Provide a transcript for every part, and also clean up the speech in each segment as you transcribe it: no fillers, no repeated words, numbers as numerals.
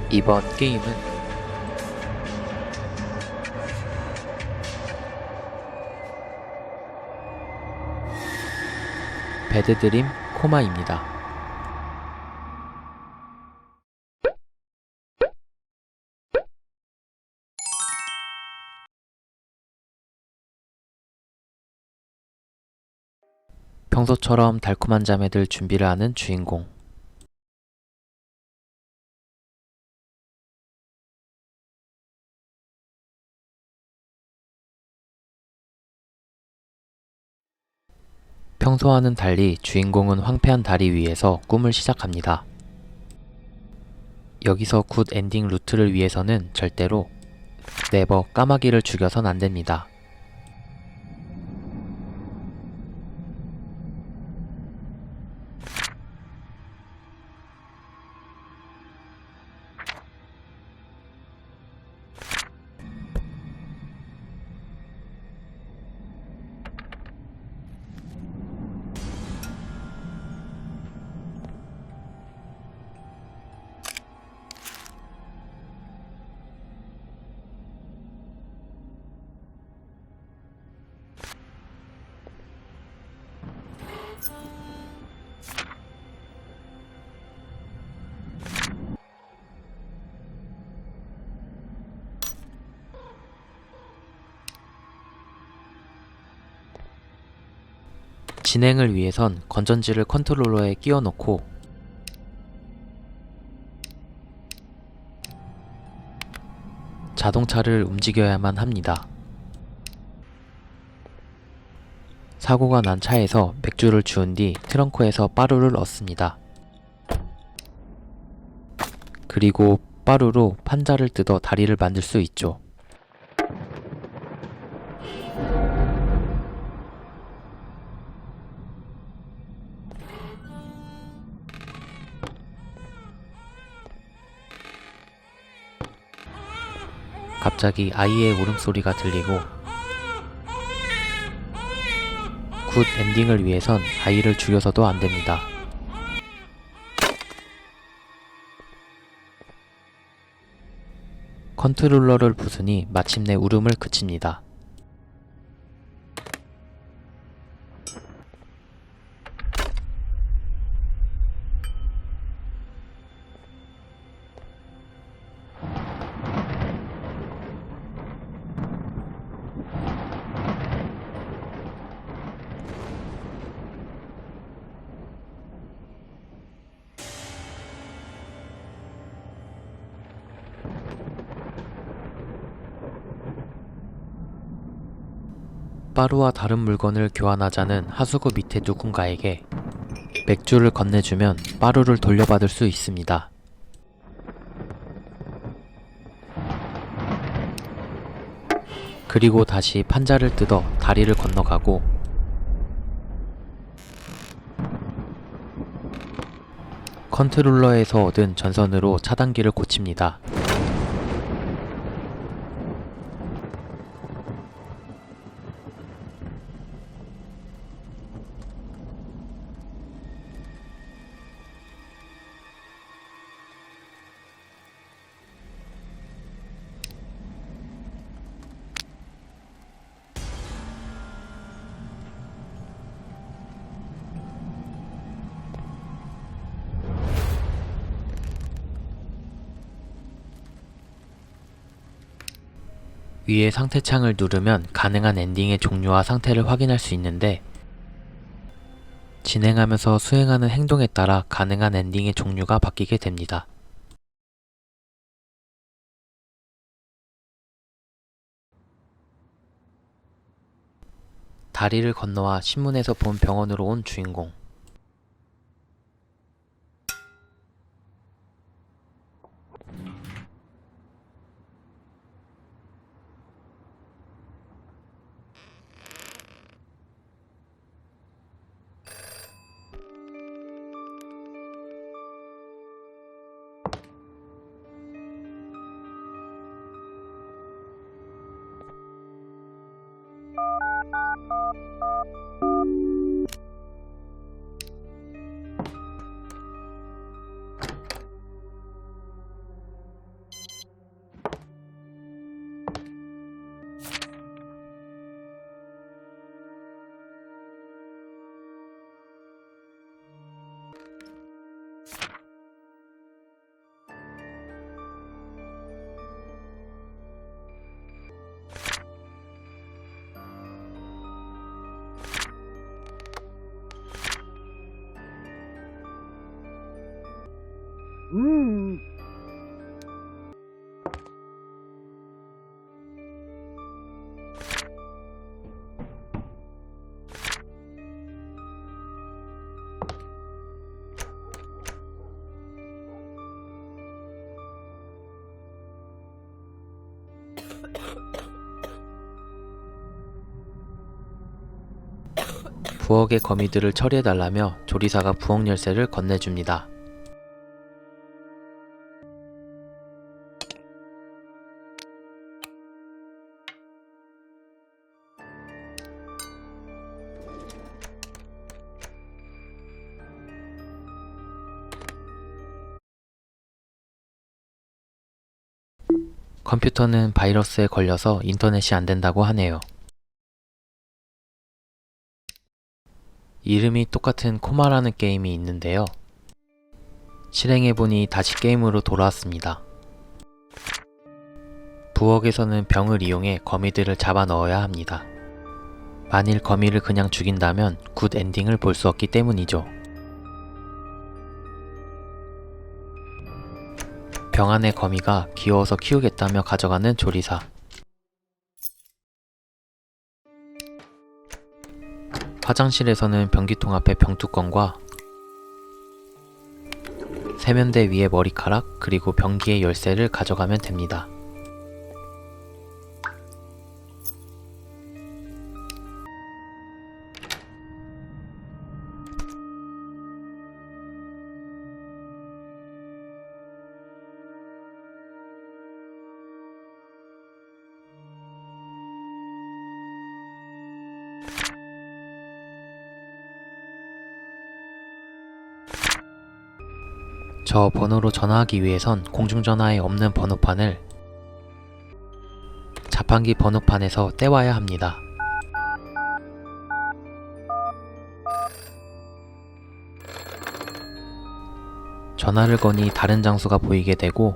이번 게임은 배드드림 코마입니다. 평소처럼 달콤한 잠에 들 준비를 하는 주인공. 평소와는 달리 주인공은 황폐한 다리 위에서 꿈을 시작합니다. 여기서 굿 엔딩 루트를 위해서는 절대로 네버 까마귀를 죽여선 안됩니다. 진행을 위해선 건전지를 컨트롤러에 끼워 넣고 자동차를 움직여야만 합니다. 사고가 난 차에서 맥주를 주운 뒤 트렁크에서 빠루를 얻습니다. 그리고 빠루로 판자를 뜯어 다리를 만들 수 있죠. 갑자기 아이의 울음소리가 들리고 굿 엔딩을 위해선 아이를 죽여서도 안됩니다. 컨트롤러를 부수니 마침내 울음을 그칩니다. 빠루와 다른 물건을 교환하자는 하수구 밑에 누군가에게 맥주를 건네주면 빠루를 돌려받을 수 있습니다. 그리고 다시 판자를 뜯어 다리를 건너가고 컨트롤러에서 얻은 전선으로 차단기를 고칩니다. 위에 상태창을 누르면 가능한 엔딩의 종류와 상태를 확인할 수 있는데 진행하면서 수행하는 행동에 따라 가능한 엔딩의 종류가 바뀌게 됩니다. 다리를 건너와 신문에서 본 병원으로 온 주인공. 부엌의 거미들을 처리해달라며 조리사가 부엌 열쇠를 건네줍니다. 컴퓨터는 바이러스에 걸려서 인터넷이 안 된다고 하네요. 이름이 똑같은 코마라는 게임이 있는데요. 실행해보니 다시 게임으로 돌아왔습니다. 부엌에서는 병을 이용해 거미들을 잡아 넣어야 합니다. 만일 거미를 그냥 죽인다면 굿 엔딩을 볼 수 없기 때문이죠. 병 안의 거미가 귀여워서 키우겠다며 가져가는 조리사. 화장실에서는 변기통 앞에 병뚜껑과 세면대 위에 머리카락 그리고 변기의 열쇠를 가져가면 됩니다. 저 번호로 전화하기 위해선 공중전화에 없는 번호판을 자판기 번호판에서 떼와야 합니다. 전화를 거니 다른 장소가 보이게 되고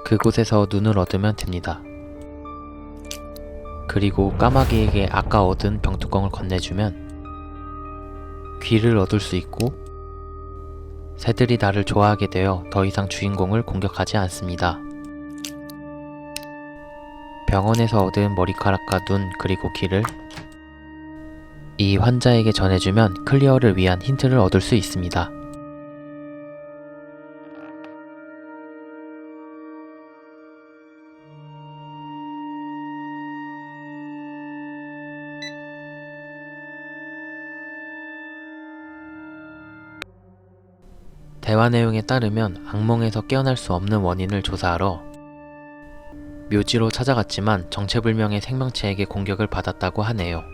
그곳에서 눈을 얻으면 됩니다. 그리고 까마귀에게 아까 얻은 병뚜껑을 건네주면 귀를 얻을 수 있고 새들이 나를 좋아하게 되어 더 이상 주인공을 공격하지 않습니다. 병원에서 얻은 머리카락과 눈 그리고 귀를 이 환자에게 전해주면 클리어를 위한 힌트를 얻을 수 있습니다. 대화 내용에 따르면 악몽에서 깨어날 수 없는 원인을 조사하러 묘지로 찾아갔지만 정체불명의 생명체에게 공격을 받았다고 하네요.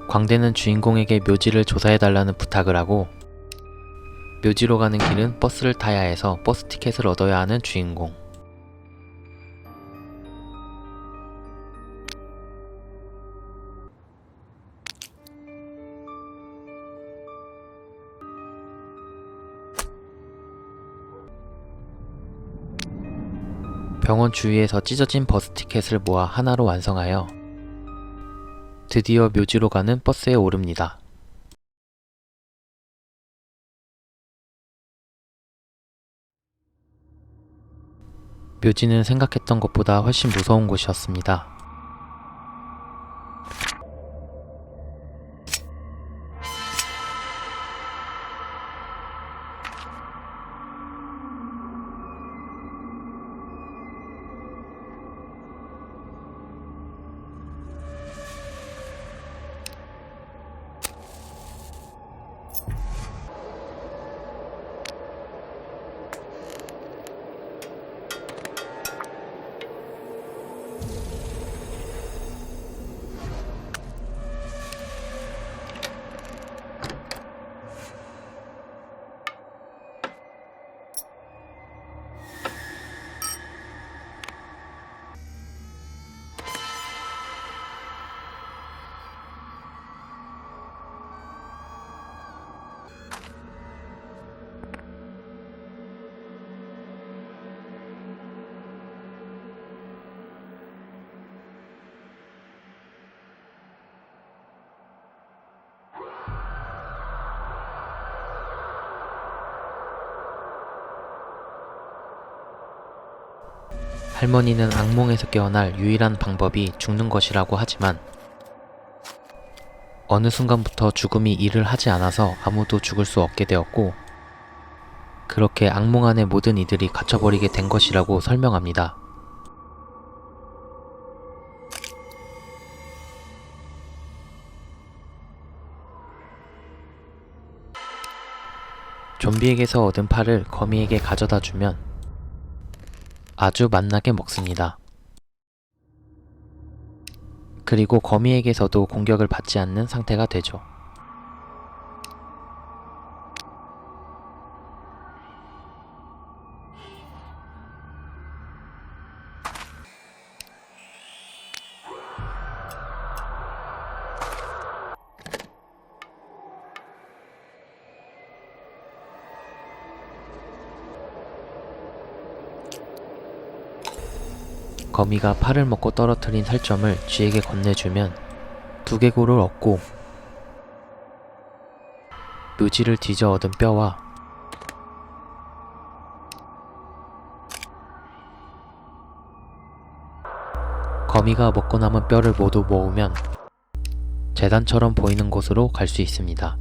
광대는 주인공에게 묘지를 조사해달라는 부탁을 하고 묘지로 가는 길은 버스를 타야 해서 버스 티켓을 얻어야 하는 주인공. 병원 주위에서 찢어진 버스 티켓을 모아 하나로 완성하여 드디어 묘지로 가는 버스에 오릅니다. 묘지는 생각했던 것보다 훨씬 무서운 곳이었습니다. 할머니는 악몽에서 깨어날 유일한 방법이 죽는 것이라고 하지만 어느 순간부터 죽음이 일을 하지 않아서 아무도 죽을 수 없게 되었고 그렇게 악몽 안의 모든 이들이 갇혀버리게 된 것이라고 설명합니다. 좀비에게서 얻은 팔을 거미에게 가져다 주면 아주 맛나게 먹습니다. 그리고 거미에게서도 공격을 받지 않는 상태가 되죠. 거미가 팔을 먹고 떨어뜨린 살점을 쥐에게 건네주면 두개골을 얻고 묘지를 뒤져 얻은 뼈와 거미가 먹고 남은 뼈를 모두 모으면 재단처럼 보이는 곳으로 갈 수 있습니다.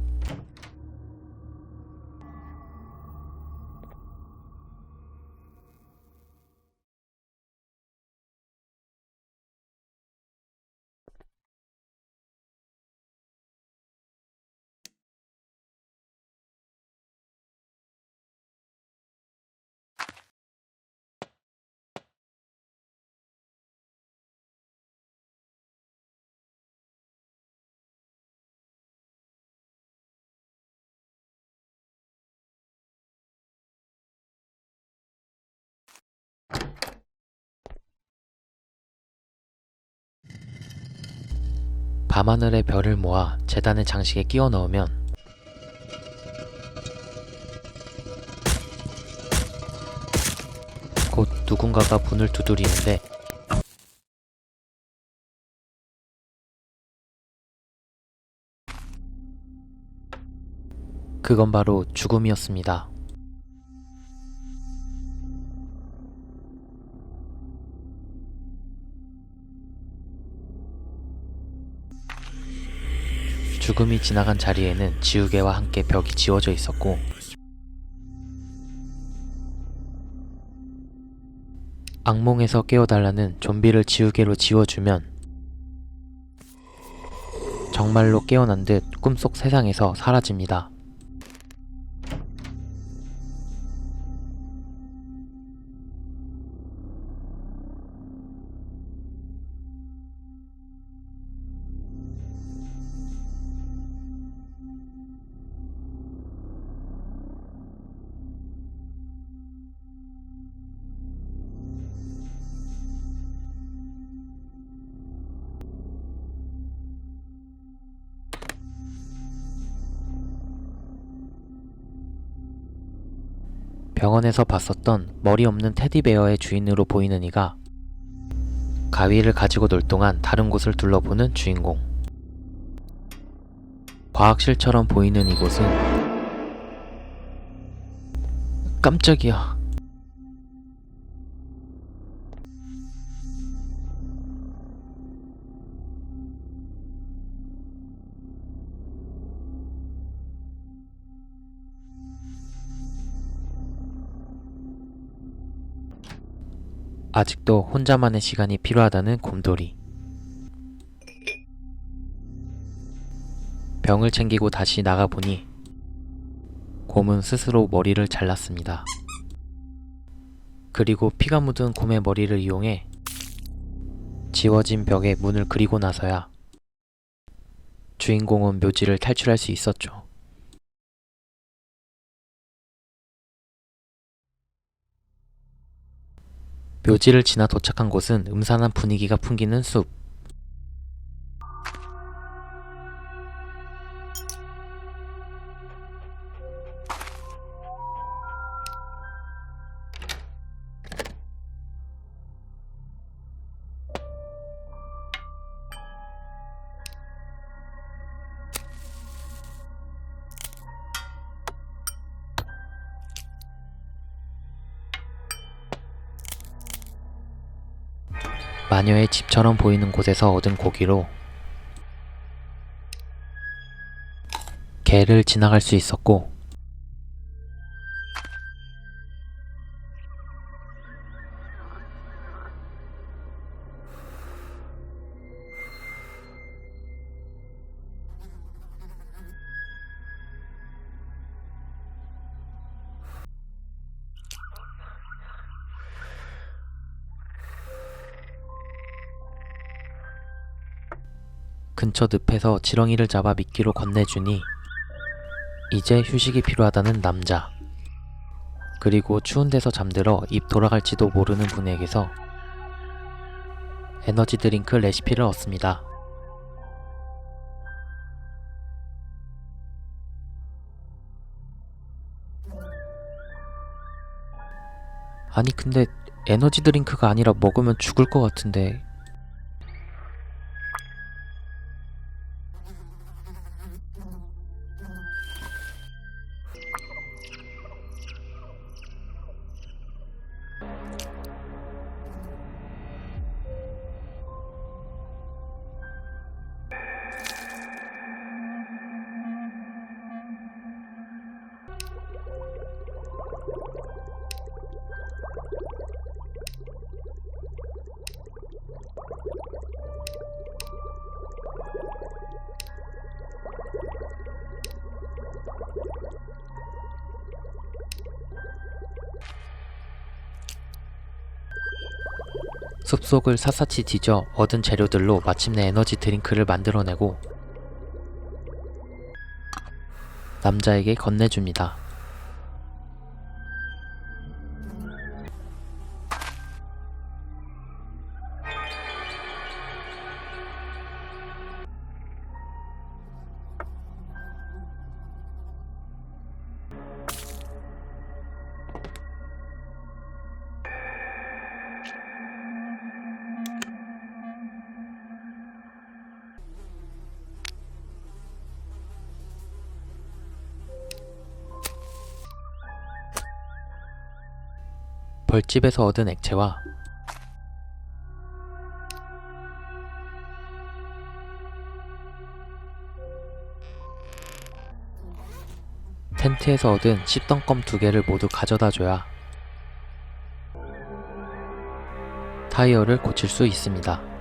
밤하늘의 별을 모아 재단의 장식에 끼워 넣으면 곧 누군가가 문을 두드리는데 그건 바로 죽음이었습니다. 죽음이 지나간 자리에는 지우개와 함께 벽이 지워져 있었고 악몽에서 깨어달라는 좀비를 지우개로 지워주면 정말로 깨어난 듯 꿈속 세상에서 사라집니다. 병원에서 봤었던 머리 없는 테디베어의 주인으로 보이는 이가 가위를 가지고 놀 동안 다른 곳을 둘러보는 주인공. 과학실처럼 보이는 이곳은 깜짝이야. 아직도 혼자만의 시간이 필요하다는 곰돌이. 병을 챙기고 다시 나가보니 곰은 스스로 머리를 잘랐습니다. 그리고 피가 묻은 곰의 머리를 이용해 지워진 벽에 문을 그리고 나서야 주인공은 묘지를 탈출할 수 있었죠. 묘지를 지나 도착한 곳은 음산한 분위기가 풍기는 숲. 마녀의 집처럼 보이는 곳에서 얻은 고기로 개를 지나갈 수 있었고, 근처 늪에서 지렁이를 잡아 미끼로 건네주니 이제 휴식이 필요하다는 남자, 그리고 추운 데서 잠들어 입 돌아갈지도 모르는 분에게서 에너지 드링크 레시피를 얻습니다. 아니 근데 에너지 드링크가 아니라 먹으면 죽을 것 같은데. 숲속을 샅샅이 뒤져 얻은 재료들로 마침내 에너지 드링크를 만들어내고 남자에게 건네줍니다. 벌집에서 얻은 액체와 텐트에서 얻은 씹던 껌 2개를 모두 가져다줘야 타이어를 고칠 수 있습니다.